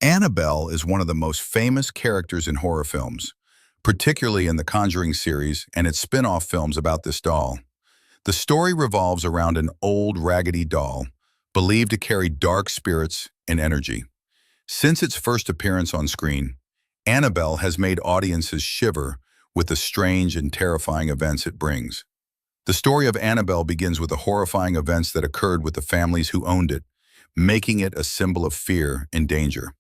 Annabelle is one of the most famous characters in horror films, particularly in the Conjuring series and its spin-off films about this doll. The story revolves around an old, raggedy doll believed to carry dark spirits and energy. Since its first appearance on screen, Annabelle has made audiences shiver with the strange and terrifying events it brings. The story of Annabelle begins with the horrifying events that occurred with the families who owned it, making it a symbol of fear and danger.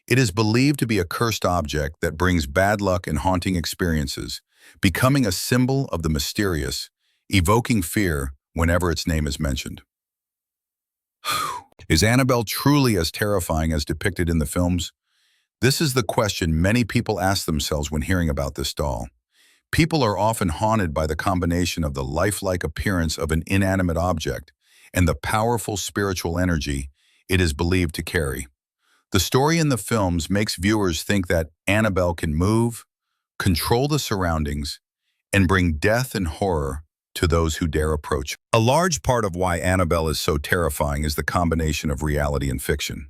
It is believed to be a cursed object that brings bad luck and haunting experiences, becoming a symbol of the mysterious, evoking fear whenever its name is mentioned. Is Annabelle truly as terrifying as depicted in the films? This is the question many people ask themselves when hearing about this doll. People are often haunted by the combination of the lifelike appearance of an inanimate object and the powerful spiritual energy it is believed to carry. The story in the films makes viewers think that Annabelle can move, control the surroundings, and bring death and horror to those who dare approach. A large part of why Annabelle is so terrifying is the combination of reality and fiction.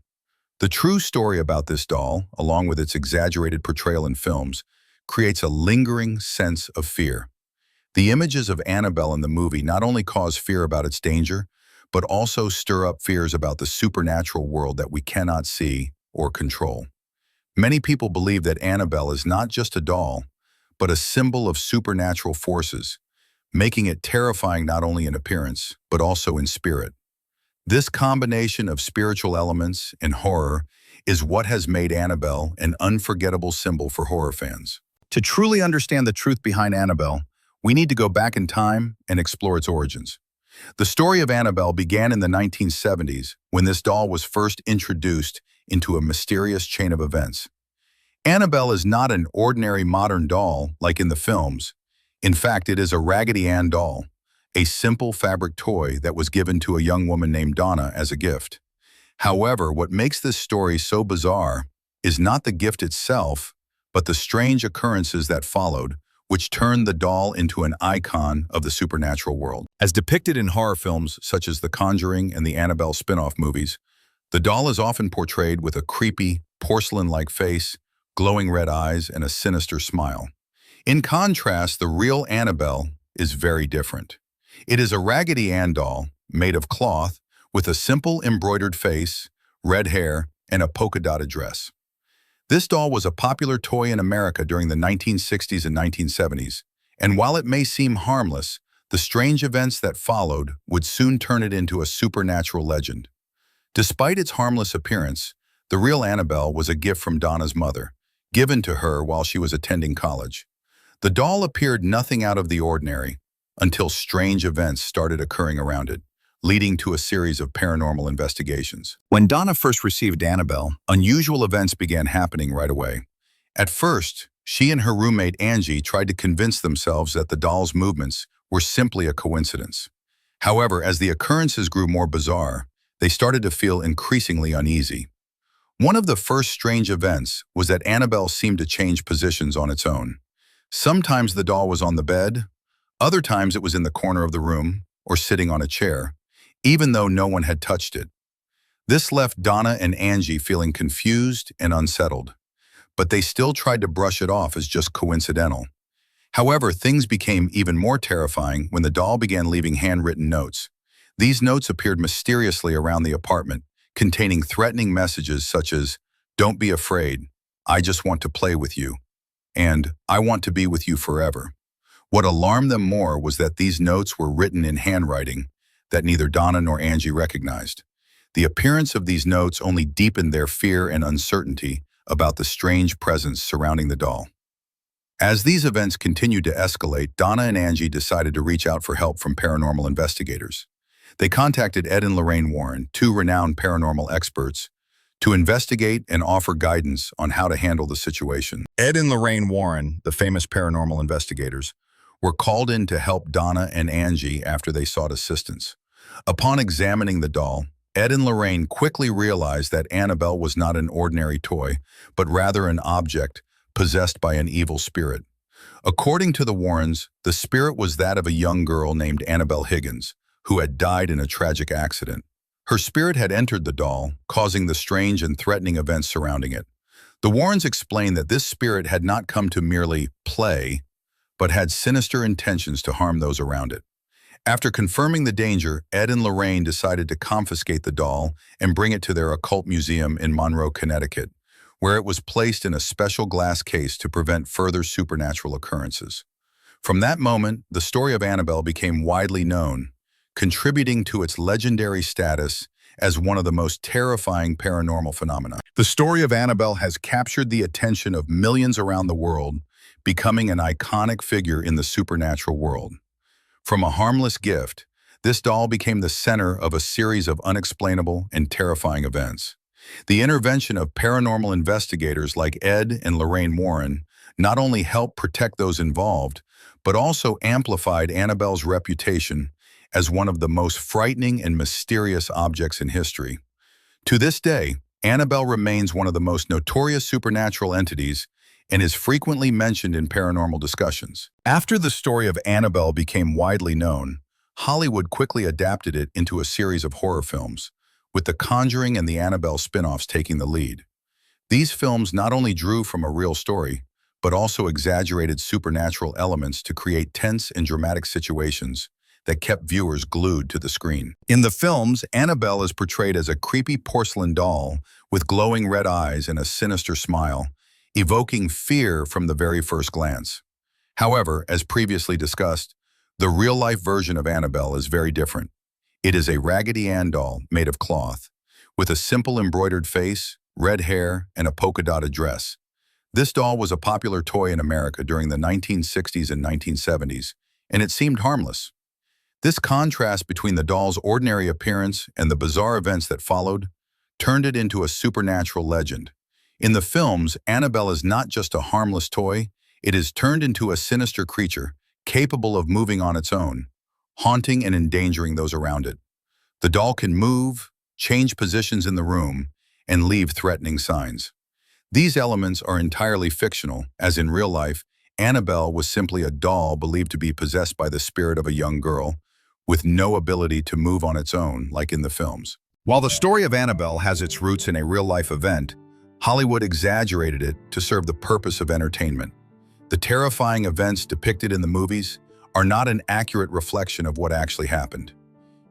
The true story about this doll, along with its exaggerated portrayal in films, creates a lingering sense of fear. The images of Annabelle in the movie not only cause fear about its danger, but also stir up fears about the supernatural world that we cannot see or control. Many people believe that Annabelle is not just a doll, but a symbol of supernatural forces, making it terrifying not only in appearance, but also in spirit. This combination of spiritual elements and horror is what has made Annabelle an unforgettable symbol for horror fans. To truly understand the truth behind Annabelle, we need to go back in time and explore its origins. The story of Annabelle began in the 1970s when this doll was first introduced into a mysterious chain of events. Annabelle is not an ordinary modern doll like in the films. In fact, it is a Raggedy Ann doll, a simple fabric toy that was given to a young woman named Donna as a gift. However, what makes this story so bizarre is not the gift itself, but the strange occurrences that followed, which turned the doll into an icon of the supernatural world. As depicted in horror films such as The Conjuring and the Annabelle spin-off movies, the doll is often portrayed with a creepy, porcelain-like face, glowing red eyes, and a sinister smile. In contrast, the real Annabelle is very different. It is a Raggedy Ann doll made of cloth with a simple embroidered face, red hair, and a polka-dotted dress. This doll was a popular toy in America during the 1960s and 1970s, and while it may seem harmless, the strange events that followed would soon turn it into a supernatural legend. Despite its harmless appearance, the real Annabelle was a gift from Donna's mother, given to her while she was attending college. The doll appeared nothing out of the ordinary until strange events started occurring around it, leading to a series of paranormal investigations. When Donna first received Annabelle, unusual events began happening right away. At first, she and her roommate Angie tried to convince themselves that the doll's movements were simply a coincidence. However, as the occurrences grew more bizarre, they started to feel increasingly uneasy. One of the first strange events was that Annabelle seemed to change positions on its own. Sometimes the doll was on the bed, other times it was in the corner of the room or sitting on a chair, even though no one had touched it. This left Donna and Angie feeling confused and unsettled, but they still tried to brush it off as just coincidental. However, things became even more terrifying when the doll began leaving handwritten notes. These notes appeared mysteriously around the apartment, containing threatening messages such as, "Don't be afraid, I just want to play with you," and "I want to be with you forever." What alarmed them more was that these notes were written in handwriting that neither Donna nor Angie recognized. The appearance of these notes only deepened their fear and uncertainty about the strange presence surrounding the doll. As these events continued to escalate, Donna and Angie decided to reach out for help from paranormal investigators. They contacted Ed and Lorraine Warren, two renowned paranormal experts, to investigate and offer guidance on how to handle the situation. Ed and Lorraine Warren, the famous paranormal investigators, were called in to help Donna and Angie after they sought assistance. Upon examining the doll, Ed and Lorraine quickly realized that Annabelle was not an ordinary toy, but rather an object possessed by an evil spirit. According to the Warrens, the spirit was that of a young girl named Annabelle Higgins, who had died in a tragic accident. Her spirit had entered the doll, causing the strange and threatening events surrounding it. The Warrens explained that this spirit had not come to merely play, but had sinister intentions to harm those around it. After confirming the danger, Ed and Lorraine decided to confiscate the doll and bring it to their occult museum in Monroe, Connecticut, where it was placed in a special glass case to prevent further supernatural occurrences. From that moment, the story of Annabelle became widely known, contributing to its legendary status as one of the most terrifying paranormal phenomena. The story of Annabelle has captured the attention of millions around the world, becoming an iconic figure in the supernatural world. From a harmless gift, this doll became the center of a series of unexplainable and terrifying events. The intervention of paranormal investigators like Ed and Lorraine Warren not only helped protect those involved, but also amplified Annabelle's reputation as one of the most frightening and mysterious objects in history. To this day, Annabelle remains one of the most notorious supernatural entities and is frequently mentioned in paranormal discussions. After the story of Annabelle became widely known, Hollywood quickly adapted it into a series of horror films, with The Conjuring and the Annabelle spin-offs taking the lead. These films not only drew from a real story, but also exaggerated supernatural elements to create tense and dramatic situations that kept viewers glued to the screen. In the films, Annabelle is portrayed as a creepy porcelain doll with glowing red eyes and a sinister smile, evoking fear from the very first glance. However, as previously discussed, the real-life version of Annabelle is very different. It is a Raggedy Ann doll made of cloth, with a simple embroidered face, red hair, and a polka-dotted dress. This doll was a popular toy in America during the 1960s and 1970s, and it seemed harmless. This contrast between the doll's ordinary appearance and the bizarre events that followed turned it into a supernatural legend. In the films, Annabelle is not just a harmless toy, it is turned into a sinister creature, capable of moving on its own, haunting and endangering those around it. The doll can move, change positions in the room, and leave threatening signs. These elements are entirely fictional, as in real life, Annabelle was simply a doll believed to be possessed by the spirit of a young girl, with no ability to move on its own like in the films. While the story of Annabelle has its roots in a real-life event, Hollywood exaggerated it to serve the purpose of entertainment. The terrifying events depicted in the movies are not an accurate reflection of what actually happened.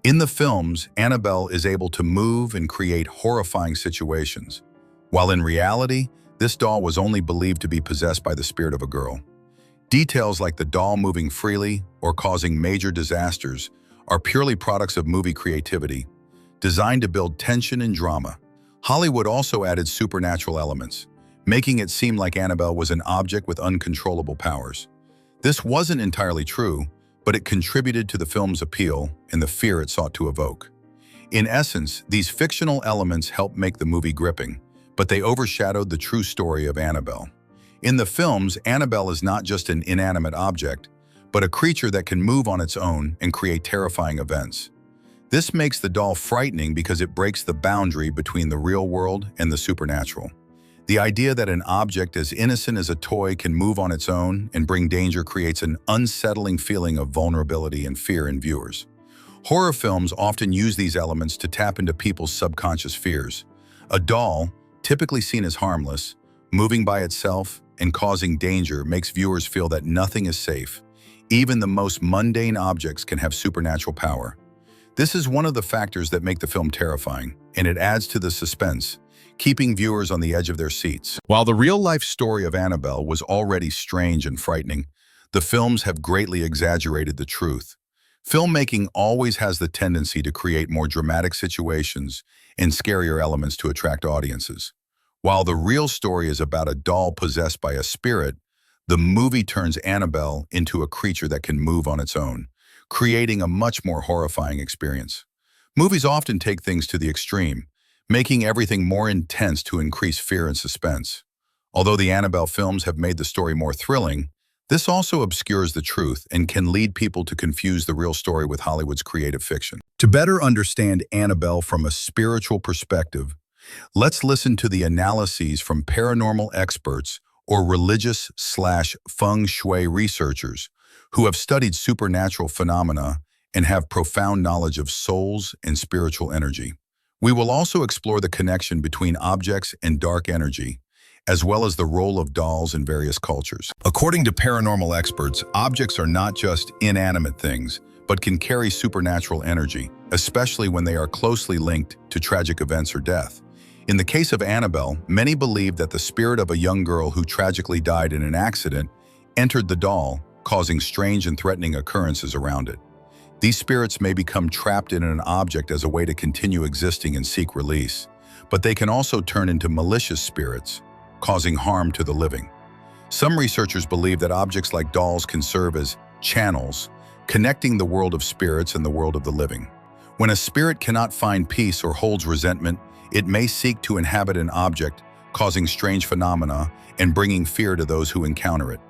In the films, Annabelle is able to move and create horrifying situations, while in reality, this doll was only believed to be possessed by the spirit of a girl. Details like the doll moving freely or causing major disasters are purely products of movie creativity, designed to build tension and drama. Hollywood also added supernatural elements, making it seem like Annabelle was an object with uncontrollable powers. This wasn't entirely true, but it contributed to the film's appeal and the fear it sought to evoke. In essence, these fictional elements helped make the movie gripping, but they overshadowed the true story of Annabelle. In the films, Annabelle is not just an inanimate object, but a creature that can move on its own and create terrifying events. This makes the doll frightening because it breaks the boundary between the real world and the supernatural. The idea that an object as innocent as a toy can move on its own and bring danger creates an unsettling feeling of vulnerability and fear in viewers. Horror films often use these elements to tap into people's subconscious fears. A doll, typically seen as harmless, moving by itself and causing danger makes viewers feel that nothing is safe. Even the most mundane objects can have supernatural power. This is one of the factors that make the film terrifying, and it adds to the suspense, keeping viewers on the edge of their seats. While the real-life story of Annabelle was already strange and frightening, the films have greatly exaggerated the truth. Filmmaking always has the tendency to create more dramatic situations and scarier elements to attract audiences. While the real story is about a doll possessed by a spirit, the movie turns Annabelle into a creature that can move on its own, creating a much more horrifying experience. Movies often take things to the extreme, making everything more intense to increase fear and suspense. Although the Annabelle films have made the story more thrilling, this also obscures the truth and can lead people to confuse the real story with Hollywood's creative fiction. To better understand Annabelle from a spiritual perspective, let's listen to the analyses from paranormal experts or religious/feng shui researchers who have studied supernatural phenomena and have profound knowledge of souls and spiritual energy. We will also explore the connection between objects and dark energy, as well as the role of dolls in various cultures. According to paranormal experts, objects are not just inanimate things, but can carry supernatural energy, especially when they are closely linked to tragic events or death. In the case of Annabelle, many believe that the spirit of a young girl who tragically died in an accident entered the doll, causing strange and threatening occurrences around it. These spirits may become trapped in an object as a way to continue existing and seek release, but they can also turn into malicious spirits, causing harm to the living. Some researchers believe that objects like dolls can serve as channels, connecting the world of spirits and the world of the living. When a spirit cannot find peace or holds resentment, it may seek to inhabit an object, causing strange phenomena and bringing fear to those who encounter it.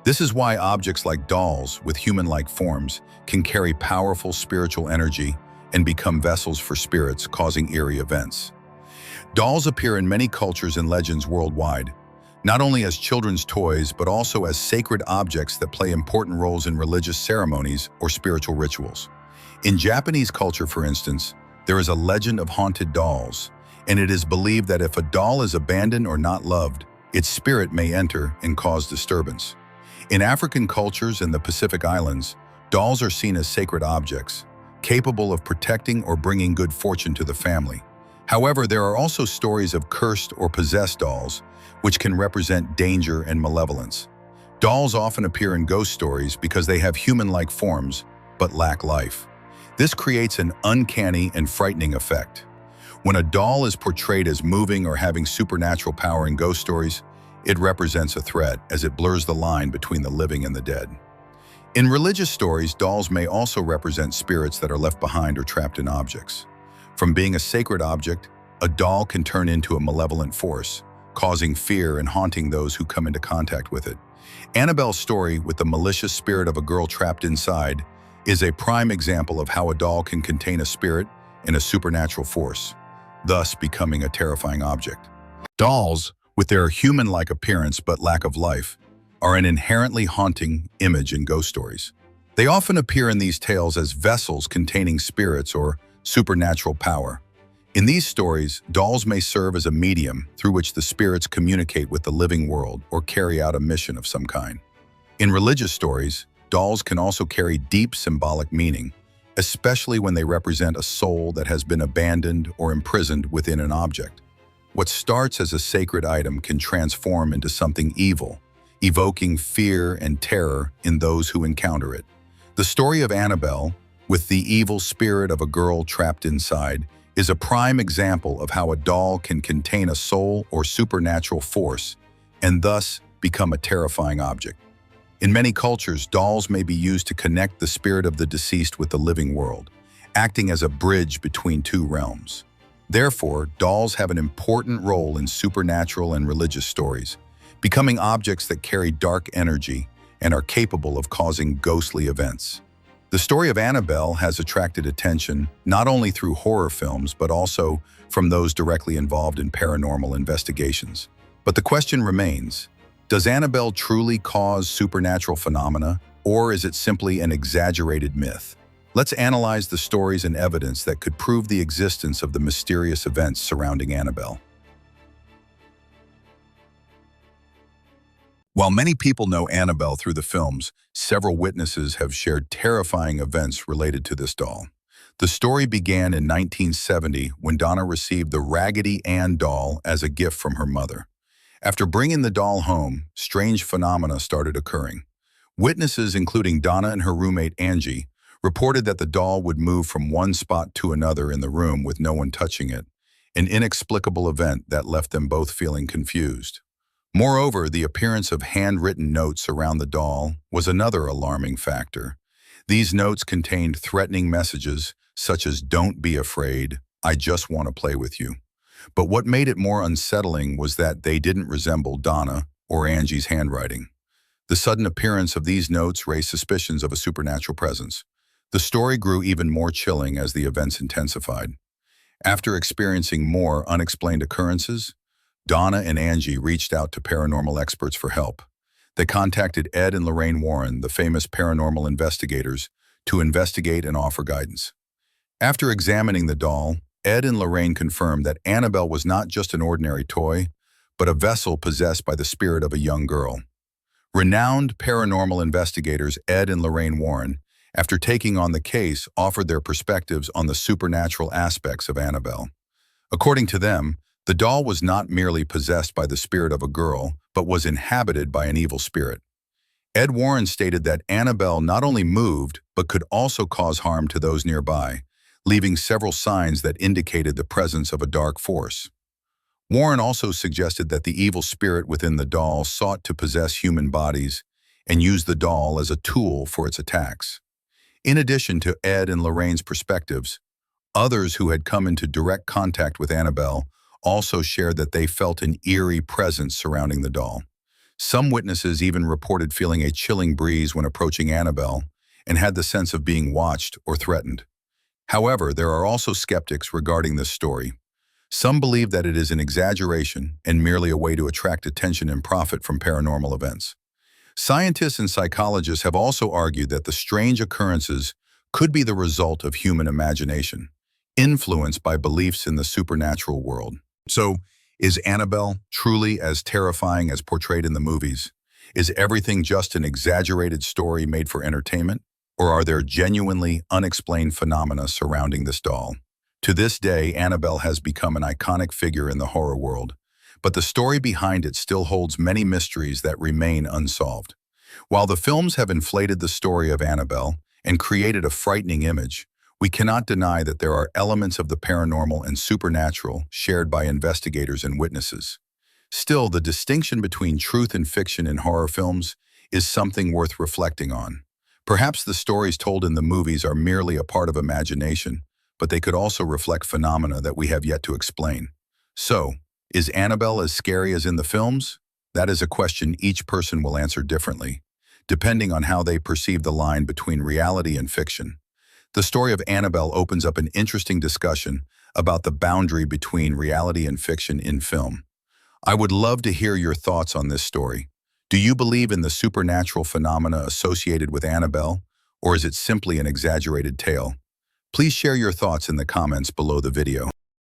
This is why objects like dolls with human-like forms can carry powerful spiritual energy and become vessels for spirits, causing eerie events. Dolls appear in many cultures and legends worldwide, not only as children's toys but also as sacred objects that play important roles in religious ceremonies or spiritual rituals. In Japanese culture, for instance, there is a legend of haunted dolls, and it is believed that if a doll is abandoned or not loved, its spirit may enter and cause disturbance. In African cultures and the Pacific Islands, dolls are seen as sacred objects, capable of protecting or bringing good fortune to the family. However, there are also stories of cursed or possessed dolls, which can represent danger and malevolence. Dolls often appear in ghost stories because they have human-like forms but lack life. This creates an uncanny and frightening effect. When a doll is portrayed as moving or having supernatural power in ghost stories, it represents a threat as it blurs the line between the living and the dead. In religious stories, dolls may also represent spirits that are left behind or trapped in objects. From being a sacred object, a doll can turn into a malevolent force, causing fear and haunting those who come into contact with it. Annabelle's story with the malicious spirit of a girl trapped inside is a prime example of how a doll can contain a spirit and a supernatural force, thus becoming a terrifying object. Dolls, with their human-like appearance but lack of life, are an inherently haunting image in ghost stories. They often appear in these tales as vessels containing spirits or supernatural power. In these stories, dolls may serve as a medium through which the spirits communicate with the living world or carry out a mission of some kind. In religious stories, dolls can also carry deep symbolic meaning, especially when they represent a soul that has been abandoned or imprisoned within an object. What starts as a sacred item can transform into something evil, evoking fear and terror in those who encounter it. The story of Annabelle, with the evil spirit of a girl trapped inside, is a prime example of how a doll can contain a soul or supernatural force and thus become a terrifying object. In many cultures, dolls may be used to connect the spirit of the deceased with the living world, acting as a bridge between two realms. Therefore, dolls have an important role in supernatural and religious stories, becoming objects that carry dark energy and are capable of causing ghostly events. The story of Annabelle has attracted attention not only through horror films but also from those directly involved in paranormal investigations. But the question remains, does Annabelle truly cause supernatural phenomena, or is it simply an exaggerated myth? Let's analyze the stories and evidence that could prove the existence of the mysterious events surrounding Annabelle. While many people know Annabelle through the films, several witnesses have shared terrifying events related to this doll. The story began in 1970 when Donna received the Raggedy Ann doll as a gift from her mother. After bringing the doll home, strange phenomena started occurring. Witnesses, including Donna and her roommate Angie, reported that the doll would move from one spot to another in the room with no one touching it, an inexplicable event that left them both feeling confused. Moreover, the appearance of handwritten notes around the doll was another alarming factor. These notes contained threatening messages such as "Don't be afraid, I just want to play with you." But what made it more unsettling was that they didn't resemble Donna or Angie's handwriting. The sudden appearance of these notes raised suspicions of a supernatural presence. The story grew even more chilling as the events intensified. After experiencing more unexplained occurrences, Donna and Angie reached out to paranormal experts for help. They contacted Ed and Lorraine Warren, the famous paranormal investigators, to investigate and offer guidance. After examining the doll, Ed and Lorraine confirmed that Annabelle was not just an ordinary toy, but a vessel possessed by the spirit of a young girl. Renowned paranormal investigators Ed and Lorraine Warren, after taking on the case, offered their perspectives on the supernatural aspects of Annabelle. According to them, the doll was not merely possessed by the spirit of a girl, but was inhabited by an evil spirit. Ed Warren stated that Annabelle not only moved, but could also cause harm to those nearby, leaving several signs that indicated the presence of a dark force. Warren also suggested that the evil spirit within the doll sought to possess human bodies and use the doll as a tool for its attacks. In addition to Ed and Lorraine's perspectives, others who had come into direct contact with Annabelle also shared that they felt an eerie presence surrounding the doll. Some witnesses even reported feeling a chilling breeze when approaching Annabelle and had the sense of being watched or threatened. However, there are also skeptics regarding this story. Some believe that it is an exaggeration and merely a way to attract attention and profit from paranormal events. Scientists and psychologists have also argued that the strange occurrences could be the result of human imagination, influenced by beliefs in the supernatural world. So, is Annabelle truly as terrifying as portrayed in the movies? Is everything just an exaggerated story made for entertainment? Or are there genuinely unexplained phenomena surrounding this doll? To this day, Annabelle has become an iconic figure in the horror world, but the story behind it still holds many mysteries that remain unsolved. While the films have inflated the story of Annabelle and created a frightening image, we cannot deny that there are elements of the paranormal and supernatural shared by investigators and witnesses. Still, the distinction between truth and fiction in horror films is something worth reflecting on. Perhaps the stories told in the movies are merely a part of imagination, but they could also reflect phenomena that we have yet to explain. So, is Annabelle as scary as in the films? That is a question each person will answer differently, depending on how they perceive the line between reality and fiction. The story of Annabelle opens up an interesting discussion about the boundary between reality and fiction in film. I would love to hear your thoughts on this story. Do you believe in the supernatural phenomena associated with Annabelle, or is it simply an exaggerated tale? Please share your thoughts in the comments below the video.